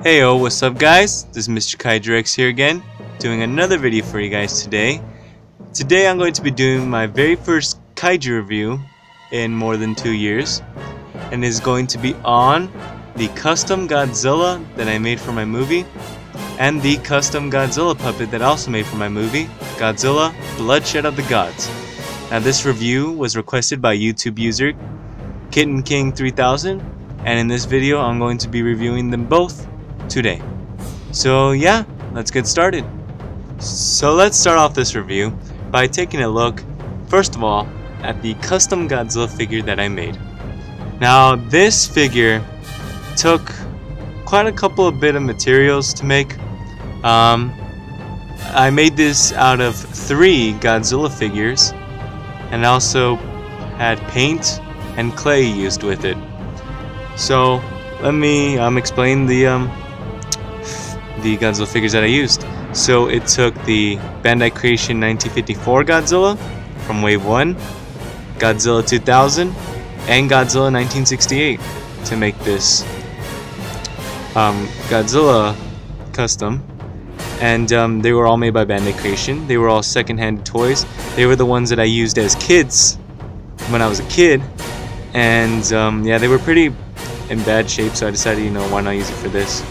Heyo, what's up guys? This is Mr. Kaiju here again, doing another video for you guys today. Today I'm going to be doing my very first Kaiju review in more than 2 years. And it is going to be on the custom Godzilla that I made for my movie, and the custom Godzilla puppet that I also made for my movie, Godzilla Bloodshed of the Gods. Now this review was requested by YouTube user KittenKing3000, and in this video I'm going to be reviewing them both today. So yeah, let's get started. So let's start off this review by taking a look, first of all, at the custom Godzilla figure that I made. Now this figure took quite a couple of bit of materials to make. I made this out of 3 Godzilla figures, and also had paint and clay used with it. So let me explain the Godzilla figures that I used. So it took the Bandai Creation 1954 Godzilla from Wave 1, Godzilla 2000, and Godzilla 1968 to make this Godzilla custom. And they were all made by Bandai Creation. They were all second-hand toys. They were the ones that I used as kids when I was a kid. And yeah, they were pretty in bad shape, so I decided, why not use it for this.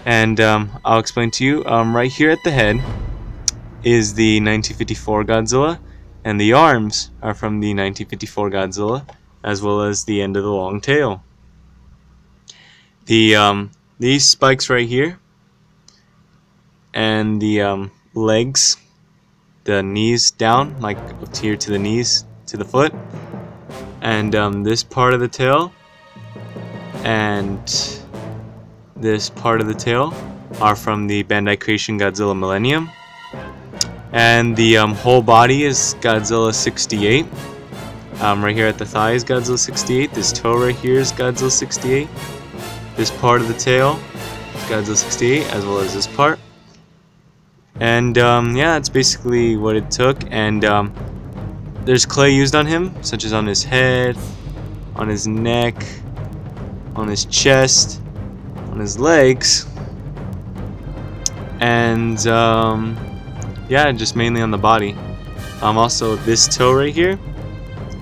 And I'll explain to you. Right here at the head is the 1954 Godzilla, and the arms are from the 1954 Godzilla, as well as the end of the long tail. These spikes right here, and the legs, the knees down, like up here to the knees, to the foot, and this part of the tail and this part of the tail are from the Bandai Creation Godzilla Millennium, and the whole body is Godzilla 68. Right here at the thigh is Godzilla 68. This toe right here is Godzilla 68. This part of the tail is Godzilla 68, as well as this part. And yeah, that's basically what it took. And there's clay used on him, such as on his head, on his neck, on his chest, on his legs, and yeah, just mainly on the body. Also, this toe right here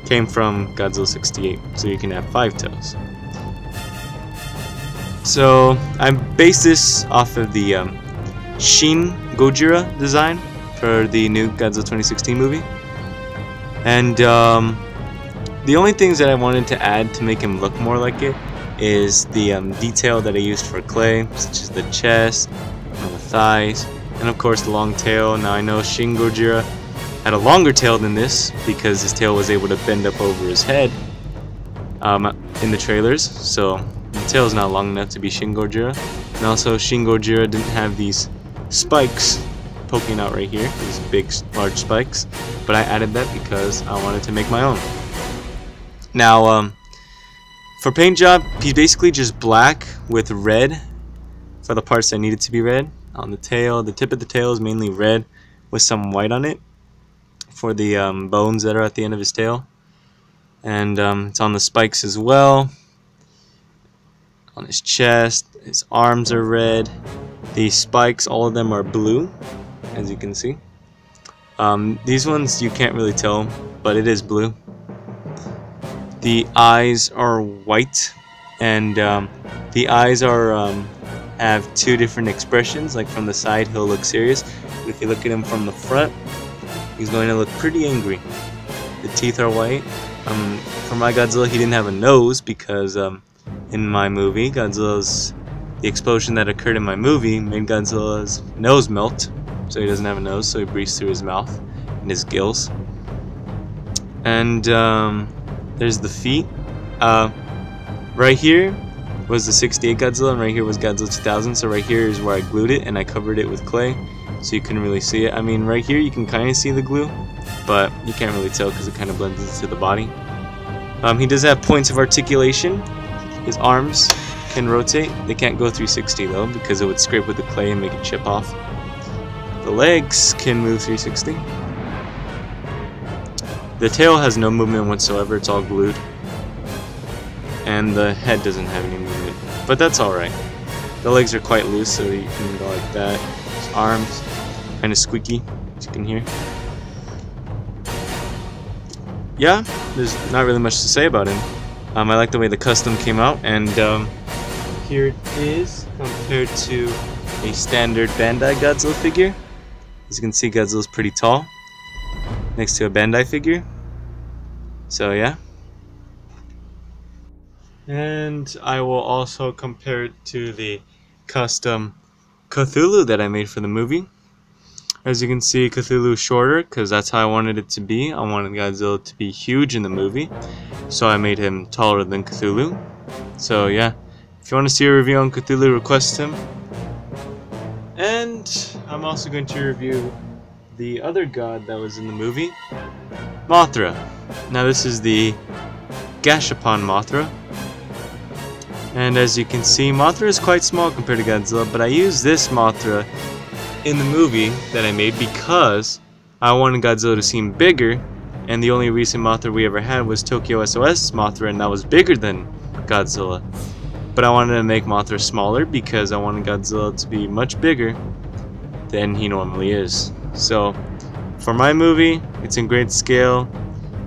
came from Godzilla 68, so you can have 5 toes. So I based this off of the Shin Gojira design for the new Godzilla 2016 movie, and the only things that I wanted to add to make him look more like it is the detail that I used for clay, such as the chest and the thighs, and of course the long tail. Now I know Shin Gojira had a longer tail than this because his tail was able to bend up over his head in the trailers, so the tail is not long enough to be Shin Gojira. And also Shin Gojira didn't have these spikes poking out right here, these big large spikes, but I added that because I wanted to make my own. Now for paint job, he's basically just black with red for the parts that needed to be red. On the tail, the tip of the tail is mainly red with some white on it for the bones that are at the end of his tail. And it's on the spikes as well. On his chest, his arms are red. The spikes, all of them are blue, as you can see. These ones you can't really tell, but it is blue. The eyes are white, and the eyes are have 2 different expressions. Like from the side he'll look serious, but if you look at him from the front, he's going to look pretty angry. The teeth are white. For my Godzilla, he didn't have a nose because in my movie, the explosion that occurred in my movie made Godzilla's nose melt, so he doesn't have a nose, so he breathes through his mouth and his gills. And there's the feet. Right here was the 68 Godzilla, and right here was Godzilla 2000, so right here is where I glued it, and I covered it with clay, so you couldn't really see it. I mean, right here you can kind of see the glue, but you can't really tell because it kind of blends into the body. He does have points of articulation. His arms can rotate. They can't go 360 though, because it would scrape with the clay and make it chip off. The legs can move 360. The tail has no movement whatsoever, it's all glued. And the head doesn't have any movement, but that's alright. The legs are quite loose, so you can go like that. His arms, kind of squeaky, as you can hear. Yeah, there's not really much to say about him. I like the way the custom came out, and here it is compared to a standard Bandai Godzilla figure. As you can see, Godzilla's pretty tall next to a Bandai figure. So yeah. And I will also compare it to the custom Cthulhu that I made for the movie. As you can see, Cthulhu is shorter because that's how I wanted it to be. I wanted Godzilla to be huge in the movie, so I made him taller than Cthulhu. So yeah, if you want to see a review on Cthulhu, request him. And I'm also going to review the other god that was in the movie, Mothra. Now this is the Gashapon Mothra. And as you can see, Mothra is quite small compared to Godzilla, but I used this Mothra in the movie that I made because I wanted Godzilla to seem bigger, and the only recent Mothra we ever had was Tokyo SOS Mothra, and that was bigger than Godzilla. But I wanted to make Mothra smaller because I wanted Godzilla to be much bigger than he normally is. So for my movie, it's in great scale.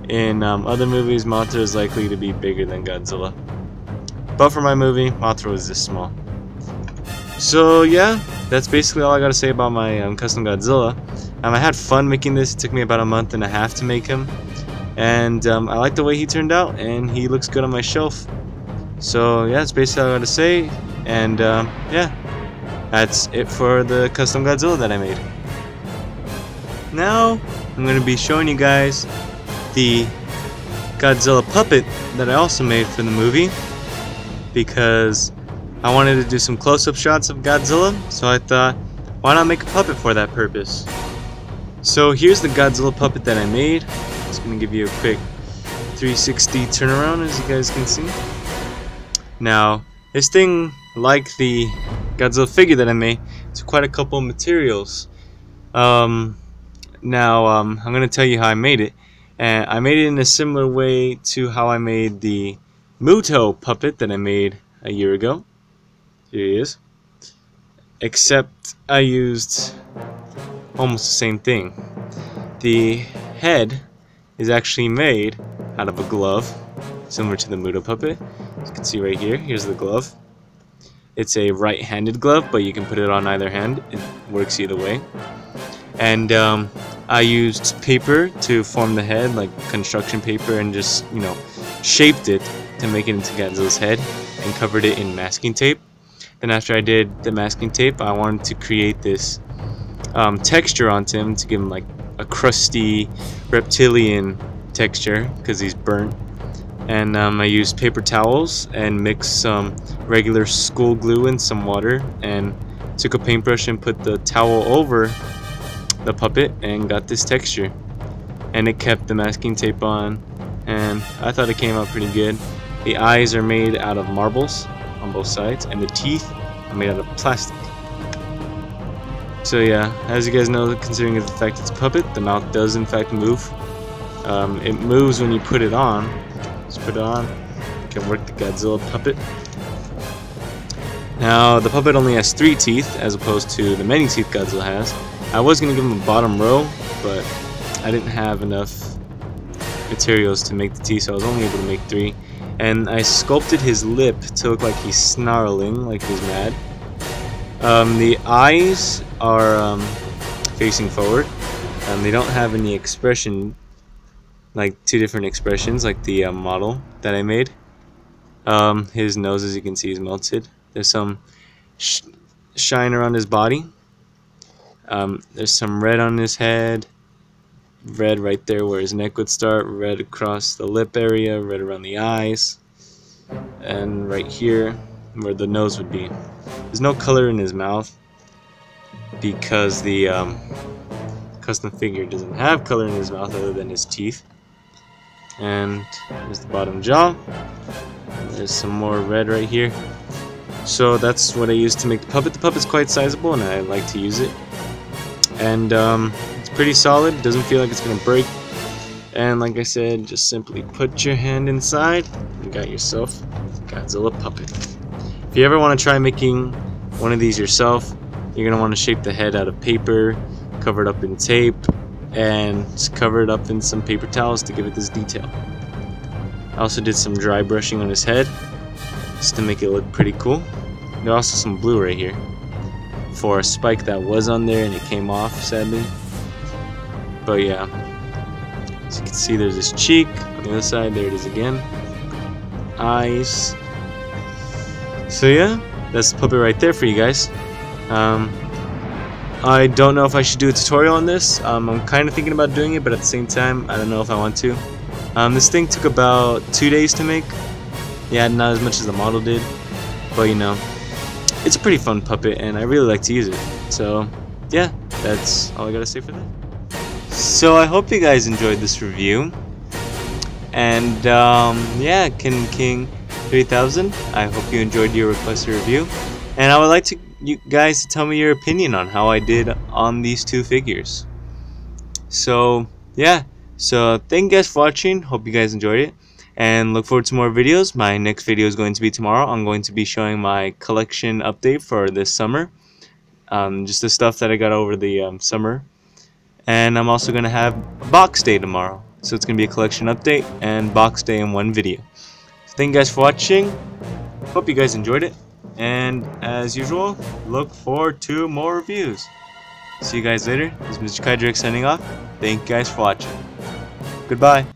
In other movies, Mothra is likely to be bigger than Godzilla. But for my movie, Mothra was this small. So yeah, that's basically all I gotta say about my custom Godzilla. I had fun making this. It took me about a month and a half to make him. And I like the way he turned out, and he looks good on my shelf. So yeah, that's basically all I gotta say. And yeah, that's it for the custom Godzilla that I made. Now, I'm gonna be showing you guys the Godzilla Puppet that I also made for the movie, because I wanted to do some close-up shots of Godzilla, so I thought, why not make a puppet for that purpose? So here's the Godzilla puppet that I made. Just gonna give you a quick 360 turnaround, as you guys can see. Now, this thing, like the Godzilla figure that I made, it's quite a couple of materials. I'm gonna tell you how I made it. And I made it in a similar way to how I made the Muto puppet that I made a year ago. Here he is. Except I used almost the same thing. The head is actually made out of a glove, similar to the Muto puppet. As you can see right here, here's the glove. It's a right-handed glove, but you can put it on either hand. It works either way. And I used paper to form the head, like construction paper, and just, you know, shaped it to make it into Godzilla's head and covered it in masking tape. Then after I did the masking tape, I wanted to create this texture onto him to give him like a crusty reptilian texture because he's burnt. And I used paper towels and mixed some regular school glue and some water, and took a paintbrush and put the towel over the puppet and got this texture. And it kept the masking tape on, and I thought it came out pretty good. The eyes are made out of marbles on both sides, and the teeth are made out of plastic. So yeah, as you guys know, considering the fact it's a puppet, the mouth does in fact move. It moves when you put it on. Just put it on. You can work the Godzilla puppet. Now, the puppet only has 3 teeth, as opposed to the many teeth Godzilla has. I was going to give him a bottom row, but I didn't have enough materials to make the teeth, so I was only able to make 3. And I sculpted his lip to look like he's snarling, like he's mad. The eyes are facing forward. They don't have any expression, like 2 different expressions, like the model that I made. His nose, as you can see, is melted. There's some shine around his body. There's some red on his head. Red right there where his neck would start. Red across the lip area. Red around the eyes. And right here where the nose would be. There's no color in his mouth because the custom figure doesn't have color in his mouth other than his teeth. And there's the bottom jaw. There's some more red right here. So that's what I used to make the puppet. The puppet's quite sizable and I like to use it. And it's pretty solid. It doesn't feel like it's gonna break. And like I said, just simply put your hand inside and you got yourself a Godzilla puppet. If you ever want to try making one of these yourself, you're going to want to shape the head out of paper, cover it up in tape, and cover it up in some paper towels to give it this detail. I also did some dry brushing on his head just to make it look pretty cool. There's also some blue right here for a spike that was on there and it came off, sadly. But yeah, as you can see, there's this cheek on the other side. There it is again. Eyes. So yeah, that's the puppet right there for you guys. I don't know if I should do a tutorial on this. I'm kind of thinking about doing it, but at the same time, I don't know if I want to. This thing took about 2 days to make. Yeah, not as much as the model did, but you know, it's a pretty fun puppet, and I really like to use it. So yeah, that's all I gotta say for that. So I hope you guys enjoyed this review, and yeah, King 3000, I hope you enjoyed your requested review, and I would like you guys to tell me your opinion on how I did on these two figures. So yeah, so thank you guys for watching, hope you guys enjoyed it, and look forward to more videos. My next video is going to be tomorrow. I'm going to be showing my collection update for this summer, just the stuff that I got over the summer. And I'm also going to have box day tomorrow. So it's going to be a collection update and box day in one video. So thank you guys for watching. Hope you guys enjoyed it. And as usual, look forward to more reviews. See you guys later. This is Mr. Kydrick signing off. Thank you guys for watching. Goodbye.